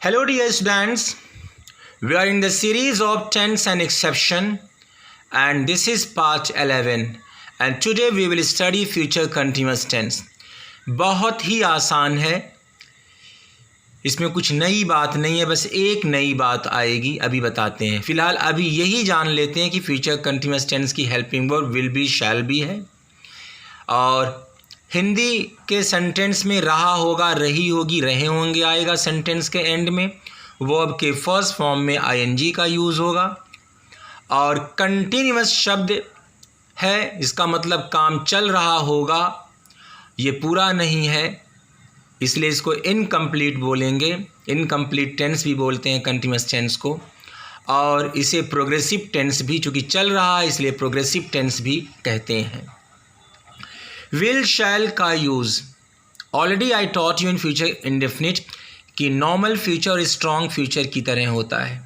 Hello dear students, we are in the series of tense and exception and this is part 11 and today we will study future continuous tense। बहुत ही आसान है, इसमें कुछ नई बात नहीं है, बस एक नई बात आएगी, अभी बताते हैं। फ़िलहाल अभी यही जान लेते हैं कि फ्यूचर कंटिन्यूस टेंस की helping verb will be, shall B है और हिंदी के सेंटेंस में रहा होगा, रही होगी, रहे होंगे आएगा सेंटेंस के एंड में। वर्ब के फर्स्ट फॉर्म में आईएनजी का यूज़ होगा और कंटिन्यूस शब्द है, इसका मतलब काम चल रहा होगा, ये पूरा नहीं है, इसलिए इसको इनकम्प्लीट बोलेंगे। इनकम्प्लीट टेंस भी बोलते हैं कंटिन्यूस टेंस को, और इसे प्रोग्रेसिव टेंस भी, चूँकि चल रहा है इसलिए प्रोग्रेसिव टेंस भी कहते हैं। विल शैल का use already I taught you in future indefinite कि नॉर्मल फ्यूचर और स्ट्रॉन्ग फ्यूचर की तरह होता है।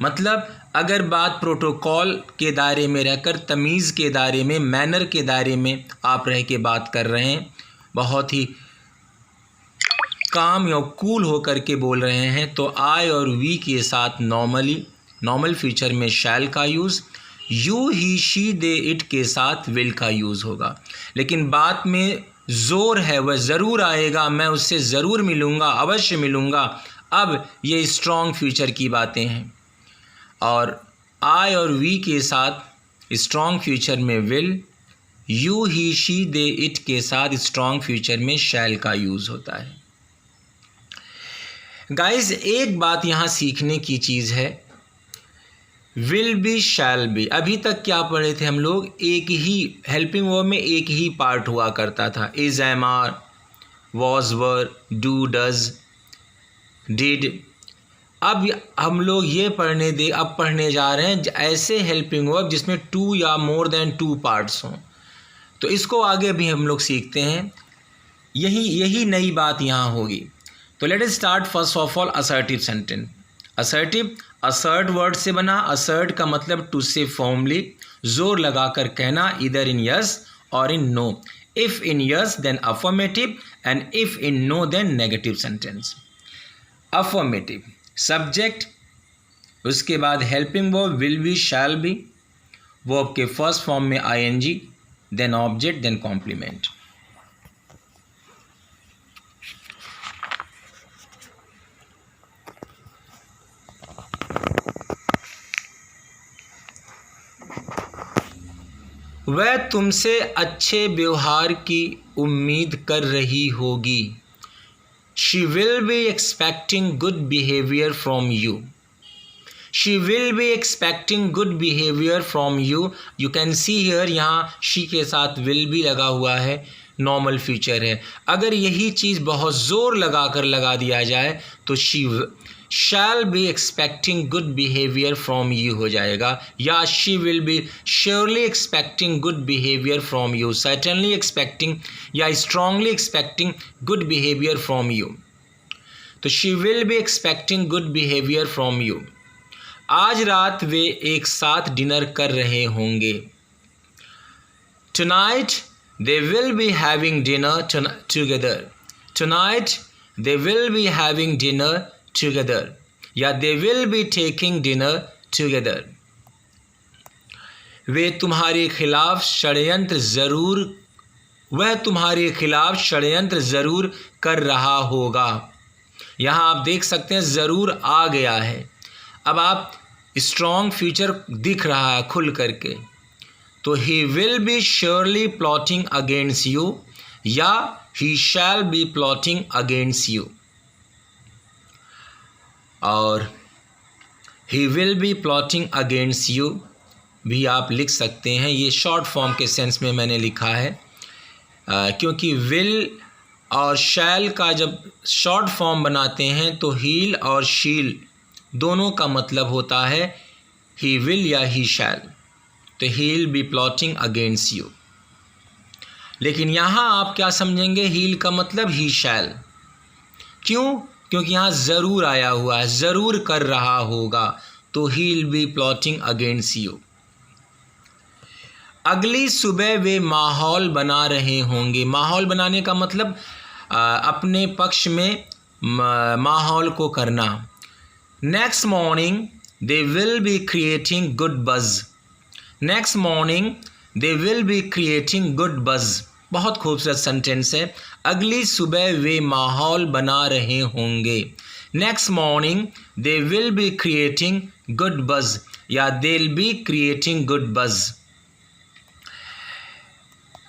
मतलब अगर बात प्रोटोकॉल के दायरे में रहकर, तमीज़ के दायरे में, मैनर के दायरे में आप रह के बात कर रहे हैं, बहुत ही काम या कूल होकर के बोल रहे हैं, तो आई और वी के साथ नॉर्मल फ्यूचर में शैल का use, you he she they it के साथ विल का यूज़ होगा। लेकिन बात में ज़ोर है, वह ज़रूर आएगा, मैं उससे ज़रूर मिलूँगा, अवश्य मिलूँगा। अब ये स्ट्रॉन्ग फ्यूचर की बातें हैं और आई और वी के साथ स्ट्रॉन्ग फ्यूचर में will, you he she they it के साथ स्ट्रॉन्ग फ्यूचर में शैल का यूज़ होता है। गाइस, एक बात यहाँ सीखने की चीज़ है, विल बी, शैल बी। अभी तक क्या पढ़े थे हम लोग? एक ही हेल्पिंग वर्ब में एक ही पार्ट हुआ करता था, is, am, are, was, were, do, does, did. अब हम लोग ये अब पढ़ने जा रहे हैं ऐसे हेल्पिंग वर्ब जिसमें टू या मोर देन टू पार्ट्स हों। तो इसको आगे भी हम लोग सीखते हैं, यही नई बात यहाँ होगी। तो let us start first of all assertive sentence. Assertive assert word से बना। असर्ट का मतलब टू से फॉर्मली, जोर लगाकर कहना, इधर इन यस और in no. If in yes then affirmative and if in no then negative sentence. Affirmative subject, उसके बाद helping verb will be, shall be, verb के फर्स्ट फॉर्म में ING, then object, then complement. वह तुमसे अच्छे व्यवहार की उम्मीद कर रही होगी। She will be expecting good behavior from you. She will be expecting good behavior from you. You can see here, यहाँ she के साथ will भी लगा हुआ है, नॉर्मल फ्यूचर है। अगर यही चीज़ बहुत ज़ोर लगा दिया जाए तो she shall be expecting good behavior from you हो जाएगा, या she will be surely expecting good behavior from you, certainly expecting या strongly expecting good behavior from you। तो she will be expecting good behavior from you। आज रात वे एक साथ dinner कर रहे होंगे। Tonight they will be having dinner together। Tonight they will be having dinner together या they will be taking dinner together। वह तुम्हारे खिलाफ षड्यंत्र ज़रूर कर रहा होगा। यहाँ आप देख सकते हैं ज़रूर आ गया है, अब आप स्ट्रॉन्ग फ्यूचर दिख रहा है खुल करके। तो he will be surely plotting against you या he shall be plotting against you, और he will be plotting against you भी आप लिख सकते हैं। ये शॉर्ट फॉर्म के सेंस में मैंने लिखा है, क्योंकि will और shall का जब शॉर्ट फॉर्म बनाते हैं तो he'll और she'll दोनों का मतलब होता है he will या he shall। तो he'll be plotting against you। लेकिन यहाँ आप क्या समझेंगे? he'll का मतलब he shall। क्यों? क्योंकि यहाँ ज़रूर आया हुआ है, ज़रूर कर रहा होगा, तो he'll be plotting against you। अगली सुबह वे माहौल बना रहे होंगे। माहौल बनाने का मतलब अपने पक्ष में माहौल को करना। Next morning they will be creating good buzz. Next morning they will be creating good buzz, बहुत खूबसूरत सेंटेंस है। अगली सुबह वे माहौल बना रहे होंगे। Next morning they will be creating good buzz या they will be creating good buzz.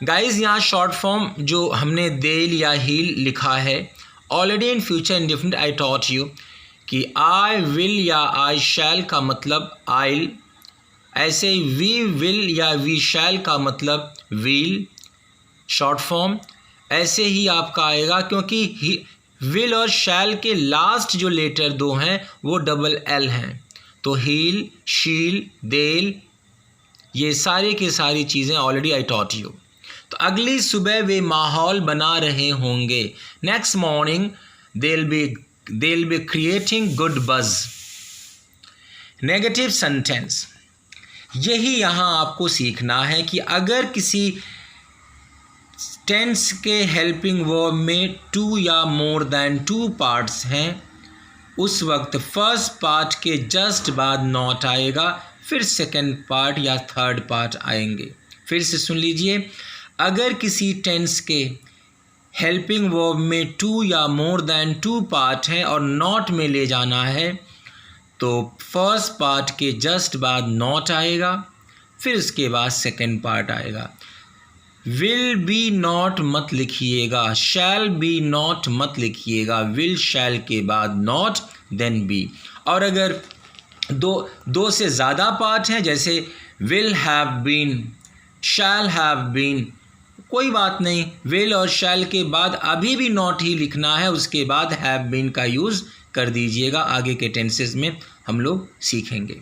Guys यहाँ शॉर्ट फॉर्म जो हमने देल या हील लिखा है, already in future indefinite I taught you कि आई विल या आई शैल का मतलब आइल, ऐसे वी विल या वी शैल का मतलब विल शॉर्ट फॉर्म ऐसे ही आपका आएगा, क्योंकि विल और शैल के लास्ट जो लेटर दो हैं वो डबल एल हैं। तो हील, शील, देल, ये सारी की सारी चीज़ें ऑलरेडी आई टॉट यू। तो अगली सुबह वे माहौल बना रहे होंगे। Next morning they will be creating good buzz. Negative sentence, यही यहाँ आपको सीखना है कि अगर किसी टेंस के हेल्पिंग वर्ब में टू या मोर देन टू पार्ट्स हैं, उस वक्त फर्स्ट पार्ट के जस्ट बाद नॉट आएगा, फिर सेकंड पार्ट या थर्ड पार्ट आएंगे। फिर से सुन लीजिए, अगर किसी टेंस के हेल्पिंग वर्ब में टू या मोर देन टू पार्ट हैं और नॉट में ले जाना है तो फर्स्ट पार्ट के जस्ट बाद नॉट आएगा, फिर उसके बाद सेकंड पार्ट आएगा। विल बी नॉट मत लिखिएगा, शैल बी नॉट मत लिखिएगा, विल शैल के बाद नॉट देन बी। और अगर दो से ज़्यादा पार्ट हैं, जैसे will have been, shall have been, कोई बात नहीं, विल और शैल के बाद अभी भी नॉट ही लिखना है, उसके बाद हैव बीन का यूज़ कर दीजिएगा। आगे के टेंसेस में हम लोग सीखेंगे।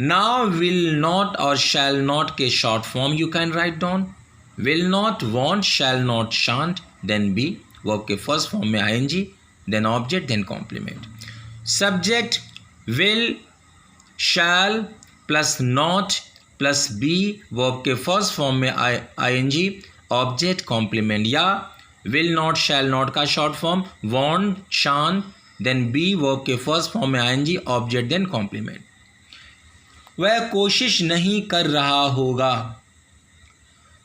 नाउ विल नॉट और शैल नॉट के short form you can write down. Will not, won't, shall not, shan't, then be. Verb के फर्स्ट फॉर्म में ING, then object, then complement. Subject will, shall plus not plus be, verb के first form में ING, object, complement. या will not, shall not का short form won't, shan't, then be, verb के first form में ING, object, then complement. वह कोशिश नहीं कर रहा होगा,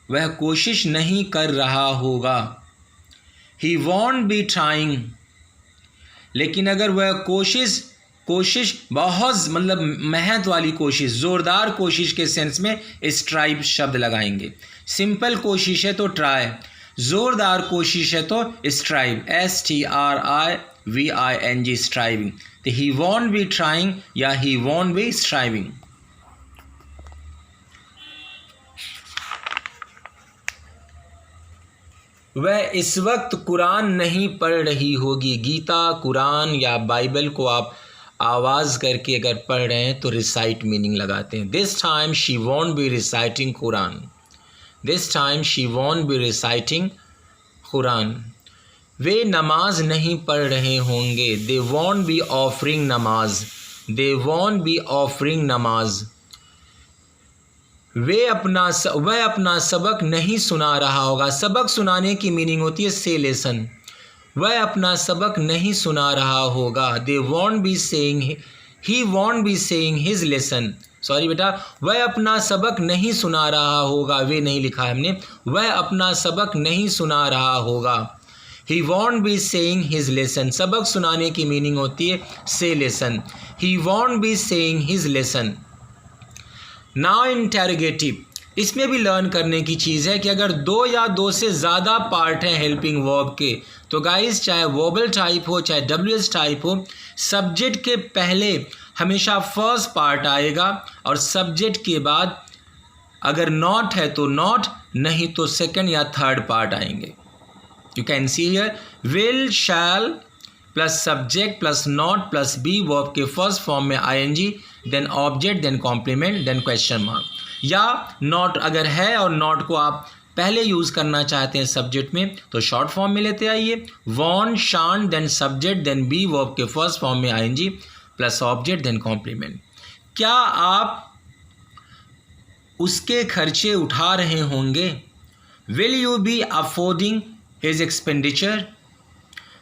वह कोशिश नहीं कर रहा होगा। ही वॉन्ट बी ट्राइंग, लेकिन अगर वह कोशिश बहुत मतलब मेहनत वाली कोशिश, ज़ोरदार कोशिश के सेंस में स्ट्राइव शब्द लगाएंगे। सिंपल कोशिश है तो ट्राई, ज़ोरदार कोशिश है तो स्ट्राइव, STRIVING, स्ट्राइविंग। तो ही वॉन्ट बी ट्राइंग या ही वॉन्ट बी स्ट्राइविंग। वह इस वक्त कुरान नहीं पढ़ रही होगी। गीता, कुरान या बाइबल को आप आवाज़ करके अगर पढ़ रहे हैं तो रिसाइट मीनिंग लगाते हैं। This time she won't be reciting Quran, this time she won't be reciting Quran. वे नमाज नहीं पढ़ रहे होंगे। दे वॉन्ट बी ऑफरिंग नमाज, दे वॉन्ट बी ऑफरिंग नमाज। वह अपना सबक नहीं सुना रहा होगा। सबक सुनाने की मीनिंग होती है से लेसन। वह अपना सबक नहीं सुना रहा होगा। They want be saying, he won't be saying his lesson. Sorry बेटा, वह अपना सबक नहीं सुना रहा होगा, वे नहीं लिखा है हमने। वह अपना सबक नहीं सुना रहा होगा। He won't be saying his lesson. सबक सुनाने की मीनिंग होती है से lesson. He won't be saying his lesson. Now interrogative, इसमें भी लर्न करने की चीज़ है कि अगर दो या दो से ज़्यादा पार्ट हैं हेल्पिंग वर्ब के, तो गाइस चाहे वोबल टाइप हो चाहे WH टाइप हो, सब्जेक्ट के पहले हमेशा फर्स्ट पार्ट आएगा और सब्जेक्ट के बाद अगर नॉट है तो नॉट, नहीं तो सेकंड या थर्ड पार्ट आएंगे। You can see here will, shall plus subject plus not plus be, verb के फर्स्ट फॉर्म में ING, then object, then complement, then question mark. या नॉट अगर है और नॉट को आप पहले यूज़ करना चाहते हैं सब्जेक्ट में तो शॉर्ट फॉर्म में लेते आइए, won't, shan't, then subject, then be, verb के फर्स्ट फॉर्म में ING plus object, then complement. क्या आप उसके खर्चे उठा रहे होंगे? Will you be affording his expenditure?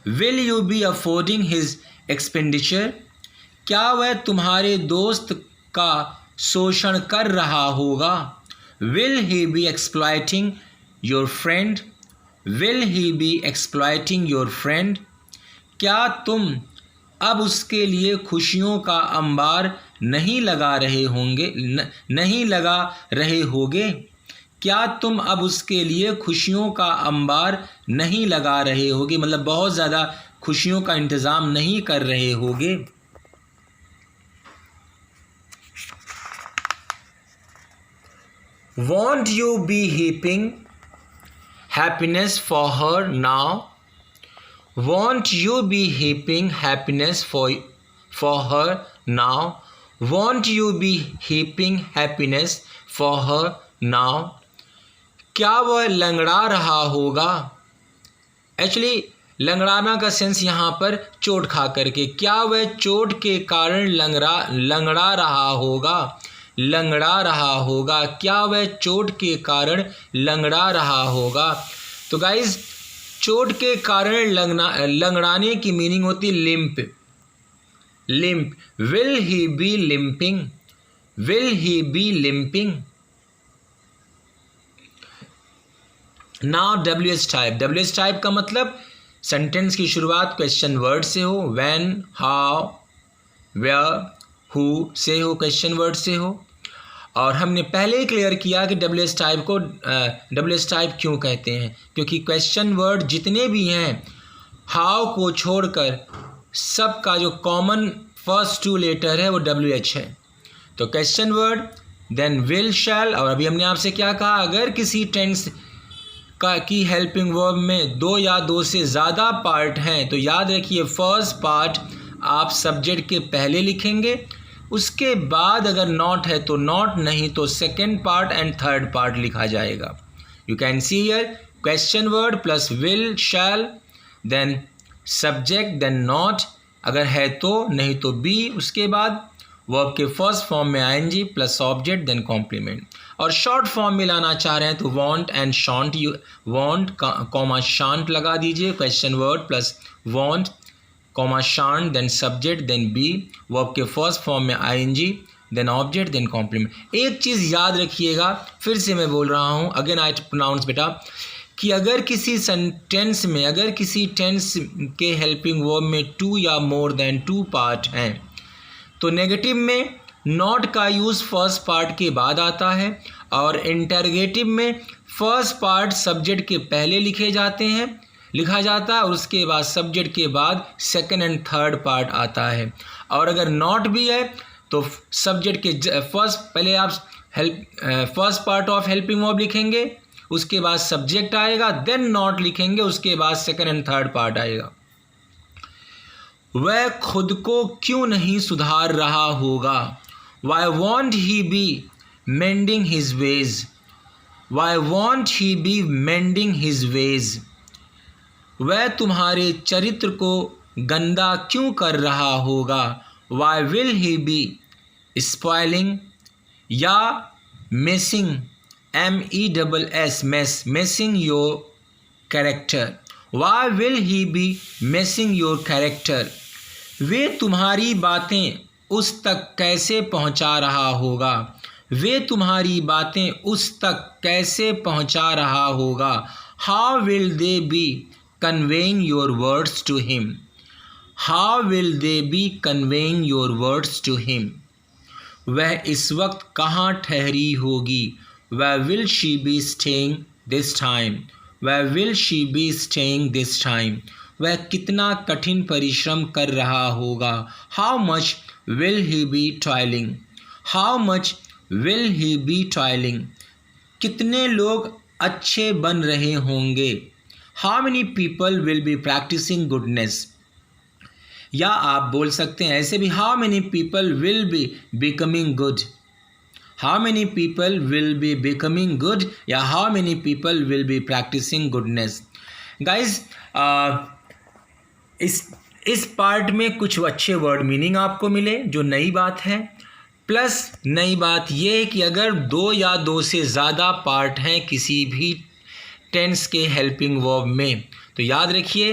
Will you be affording his expenditure, क्या वह तुम्हारे दोस्त का शोषण कर रहा होगा। Will he be exploiting your friend, will he be exploiting your friend, क्या तुम अब उसके लिए खुशियों का अंबार नहीं लगा रहे होंगे, नहीं लगा रहे होगे, क्या तुम अब उसके लिए खुशियों का अंबार नहीं लगा रहे होगे, मतलब बहुत ज़्यादा खुशियों का इंतज़ाम नहीं कर रहे होगे। Won't you be heaping happiness for her now? Won't you be heaping happiness for her now? Won't you be heaping happiness for her now? क्या वह लंगड़ा रहा होगा। एक्चुअली लंगड़ाना का सेंस यहाँ पर चोट खा करके, क्या वह चोट के कारण लंगड़ा रहा होगा, लंगड़ा रहा होगा, क्या वह चोट के कारण लंगड़ा रहा होगा। तो गाइज चोट के कारण लंगड़ाने की मीनिंग होती limp, limp. Will he be limping, will he be limping. Now WH type, WH type का मतलब सेंटेंस की शुरुआत क्वेश्चन वर्ड से हो, व्हेन, हाउ, वेयर, हु से हो, क्वेश्चन वर्ड से हो। और हमने पहले ही क्लियर किया कि WH टाइप को WH टाइप क्यों कहते हैं, क्योंकि क्वेश्चन वर्ड जितने भी हैं हाउ को छोड़कर सबका जो कॉमन फर्स्ट टू लेटर है वो WH है। तो क्वेश्चन वर्ड, देन विल, शैल। और अभी हमने आपसे क्या कहा, अगर किसी टेंस की हेल्पिंग वर्ब में दो या दो से ज़्यादा पार्ट हैं तो याद रखिए फर्स्ट पार्ट आप सब्जेक्ट के पहले लिखेंगे, उसके बाद अगर नॉट है तो नॉट, नहीं तो second part and third part लिखा जाएगा। You can see here question word plus will, shall, then subject, then not, अगर है तो, नहीं तो बी, उसके बाद वर्ब के फर्स्ट फॉर्म में ING plus object then complement. और शॉर्ट फॉर्म में लाना चाह रहे हैं तो won't and shan't, you won't comma shan't लगा दीजिए, question word plus won't comma shan't then subject then be, verb के फर्स्ट फॉर्म में ING then object then complement. एक चीज़ याद रखिएगा, फिर से मैं बोल रहा हूँ, अगेन आई प्रोनाउंस बेटा, कि अगर किसी सेंटेंस में, अगर किसी टेंस के हेल्पिंग वर्ब में 2 या मोर देन 2 पार्ट हैं तो नेगेटिव में नॉट का यूज़ फर्स्ट पार्ट के बाद आता है और इंटरगेटिव में फर्स्ट पार्ट सब्जेक्ट के पहले लिखा जाता है और उसके बाद सब्जेक्ट के बाद सेकंड एंड थर्ड पार्ट आता है। और अगर नॉट भी है तो सब्जेक्ट के पहले आप first part of helping verb लिखेंगे, उसके बाद सब्जेक्ट आएगा, देन नॉट लिखेंगे, उसके बाद सेकंड एंड थर्ड पार्ट आएगा। वह खुद को क्यों नहीं सुधार रहा होगा। Why won't he be mending his ways? Why won't he be mending his ways? वह तुम्हारे चरित्र को गंदा क्यों कर रहा होगा। Why will he be spoiling या messing, MESS, messing your character? Why will he be messing your character? वे तुम्हारी बातें उस तक कैसे पहुंचा रहा होगा। वे तुम्हारी बातें उस तक कैसे पहुंचा रहा होगा। How will they be conveying your words to him? How will they be conveying your words to him? वह इस वक्त कहाँ ठहरी होगी। Where will she be staying this time? Where will she be staying this time? वह कितना कठिन परिश्रम कर रहा होगा। How much will he be toiling? How much will he be toiling? कितने लोग अच्छे बन रहे होंगे। How many people will be practicing goodness? या आप बोल सकते हैं ऐसे भी, How many people will be becoming good? How many people will be becoming good? या How many people will be practicing goodness? Guys, इस पार्ट में कुछ अच्छे वर्ड मीनिंग आपको मिले जो नई बात है, प्लस नई बात ये है कि अगर 2 या 2 से ज़्यादा पार्ट हैं किसी भी टेंस के हेल्पिंग वर्ब में तो याद रखिए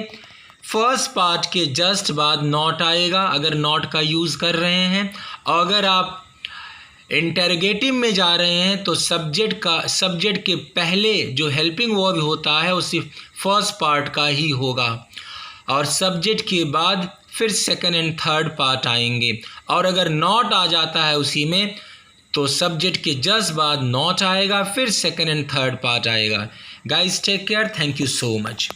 फर्स्ट पार्ट के जस्ट बाद नॉट आएगा अगर नॉट का यूज़ कर रहे हैं, और अगर आप इंटरोगेटिव में जा रहे हैं तो सब्जेक्ट के पहले जो हेल्पिंग वर्ब होता है उसी फर्स्ट पार्ट का ही होगा, और सब्जेक्ट के बाद फिर सेकंड एंड थर्ड पार्ट आएंगे। और अगर नॉट आ जाता है उसी में तो सब्जेक्ट के जस्ट बाद नॉट आएगा, फिर सेकंड एंड थर्ड पार्ट आएगा। Guys take care, thank you so much.